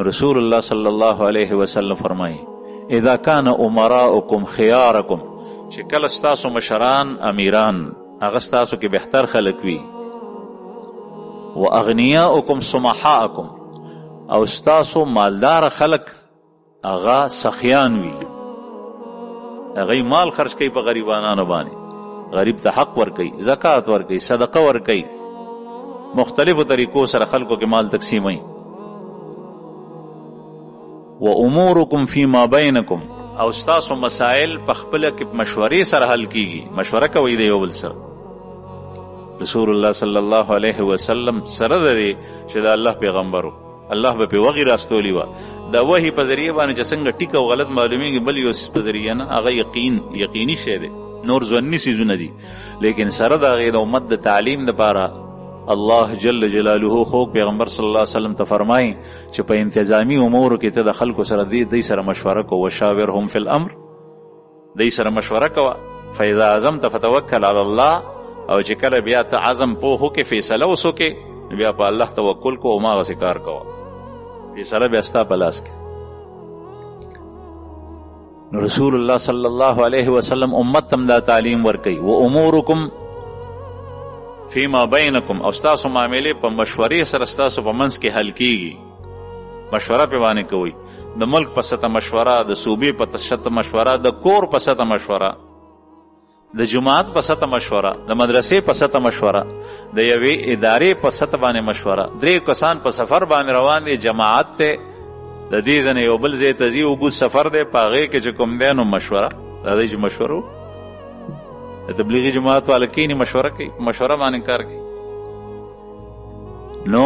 رسول الله صلی الله علیه وسلم فرمایي اذا کان امراؤکم خیارکم، چې کله ستاسو مشران امیران هغه ستاسو کې بهتر خلق وي، و اغنیاؤکم سمحاءکم، او ستاسو مالدار خلق هغه سخیان وي، هغه مال خرج کوي په غریبانو باندې، غریب ته حق ور کوي، زکات ور کوي، صدقه ور کوي، مختلفو طریقو سره خلکو کې مال تقسیموي. و امورکم فیما بینکم، او ستاسو مسائل په خپله کې مشورې سره حل کیږي، مشوره کوي د یو بل سره. رسول الله صلی الله علیه وسلم سره دی چې د الله پیغمبرو، الله به په وغي راستولی و د وحی په ذریعه باندې چې څنګه ټیک او غلط معلومیږي، بل یو په ذریعه نه، هغه یقیني شی دی، نور ځواني سيزونه دي. لیکن سره د هغې د امت د تعلیم دپاره الله جل جلاله خو پیغمبر صلی الله علیه وسلم ته فرمایي چې په انتظامی امورو کې ته د خلکو سره دی سره مشوره کو، وشاورهم فی الامر، دی سره مشوره کوه، فاذا عزمت فتوکل علی الله، او چې کله بیا ته عزم پوه وکې فیصله وسوکې بیا په الله توکل کو او ماغسې کار کوه، فیصله بیا ستا په لاس کې. نو رسول الله صلی الله علیه وسلم امت تم دا تعلیم ورکوي. و امورکم فیما بینکم، او ستاسو معاملې په مشورې سره ستاسو په منځ کې حل کیږي، مشوره پې باندې کوئ، د ملک په سطح مشوره، د صوبې په سطح مشوره، د کور په سطح مشوره، د جماعت په سطح مشوره، د مدرسې په سطح مشوره، د یوې ادارې په سطح باندې مشوره. 3 کسان په سفر باندې روان دي، جماعت ته د دې ځنې یو بل ځای ته ځي، اوږد سفر دی، په هغې کې چې کوم دی نو مشوره، راځئ چې مشوره د تبلیغي جماعت والا کینی مشوره کوي، مشوره باندې کار کوي. نو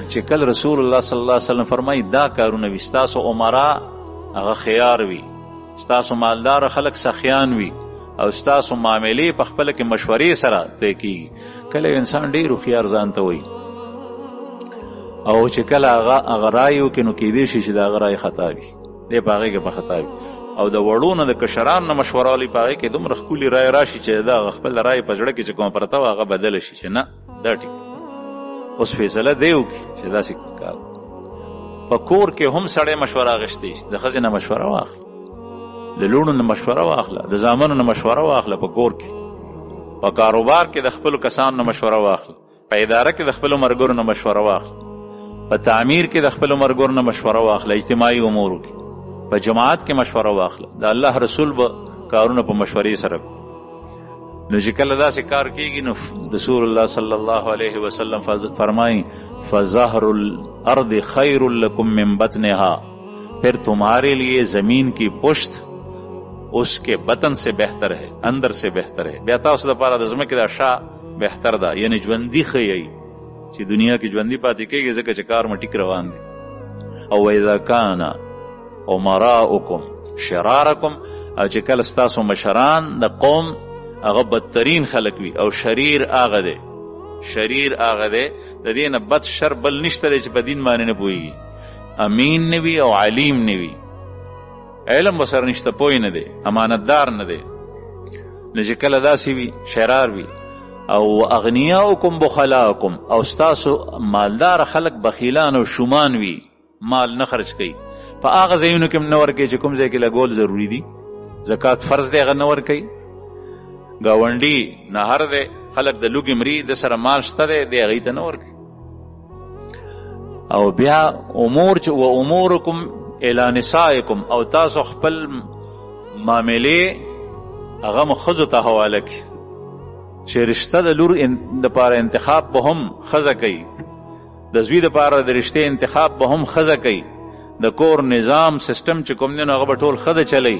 چې کله رسول الله صلی الله علیه وسلم فرمایي دا کارونه وي، ستاسو عمرا هغه خیار وي، ستاسو مالدار خلک سخیان وي، او ستاسو معاملې په خپله کې مشورې سره طی کېږي. کله انسان ډېر هوښیار ځان ته وایي، او چې کله هغه رایې وکړي نو کیدای شي چې د هغه رایې خطا وي، دی په هغې کې په خطا وي، او د وړو نه د کشران نه مشوره والی په هغې کې دومره ښکلي رایې راشي چې دا خپل رایې په زړه کې چې کومه پرته وه هغه بدله شي چې نه دا ټیک. اوس فیصله دی وکړي چې داسې کار. په کور کې هم سړی مشوره اخیستی شي، د ښځې نه مشوره واخله، د لوڼو نه مشوره واخله، د زامنو نه مشوره واخله، په کور کې، په کاروبار کې د خپلو کسانو نه مشوره واخله، په اداره کې د خپلو ملګرو نه مشوره واخله، په تعمیر کې د خپلو ملګرو نه مشوره واخله، اجتماعي امورو کې، په جماعت کې مشوره واخله. د الله رسول به کارونه په مشورې سره کو. نو چې کله داسې کار کېږي نو رسول الله صلی الله علیه وسلم فرمائیں فظاہر الارض خیر لکم من بطنها، پھر تمہارے لیے زمین کی پشت اس کے بطن سے بہتر ہے، اندر سے بہتر ہے. بیا تاسو دپاره د ځمکې دا شا بهتر ده، یعنی ژوندي ښیي چې دنیا کې ژوندي پاتې کېږي ځکه چې کار مو ټیک روان دی. او اذا کان امراؤکم شرارکم، او چې کله ستاسو مشران د قوم هغه بدترین خلق وي، او شریر هغه دی، شریر هغه دی د دې نه بد شر بل نشته دی چې په دین باندې نه پوهېږي، امین نه وي او علیم نه وي، علم ورسره نشته، پوه نه دی، امانتدار نه دی. نو چې کله داسې وي شرار وي. او اغنیاؤکم بخلاؤکم، او ستاسو مالدار خلق بخیلان او شومان وي، مال نه خرج کوي، په هغه ځایونو کې هم نه ورکوي چې کوم ځای کې لګول ضروري دي، زکات فرض دی هغه نه ورکوي، ګاونډي نهر دی، خلک د لوږې مري، د سره مال شته دی، دی هغې ته نه ورکوي. او بیا امور چې و امورکم الی نسائکم، او تاسو خپل معاملې هغه مو ښځو ته حواله کړي، چې رشته د لور دپاره انتخاب به هم ښځه کوي، د زوی دپاره د رشتې انتخاب به هم ښځه کوي، د کور نظام سیستم چې کوم دی نو هغه به ټول ښځه چلی،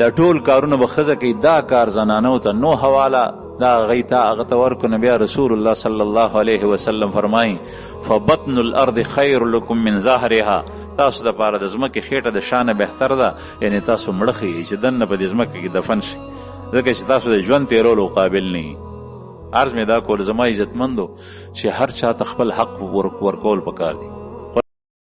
دا ټول کارونه به ښځه کوي. دا کار زنانو ته نو حواله، دا هغې ته هغه ته ورکو. نو بیا رسول الله صلی الله علیه وسلم فرمایي فبطن الارض خیر لکم من ظهرها، تاسو دپاره د ځمکې خېټه د شانه بهتر ده، یعنی تاسو مړه ښیئ چې دننه په دې ځمکه کې دفن شي، ځکه چې تاسو د ژوند تېرولو قابل نه یي. عرض مې دا کول زما عزتمندو چې هر چا ته خپل حق ورکول پکار دي.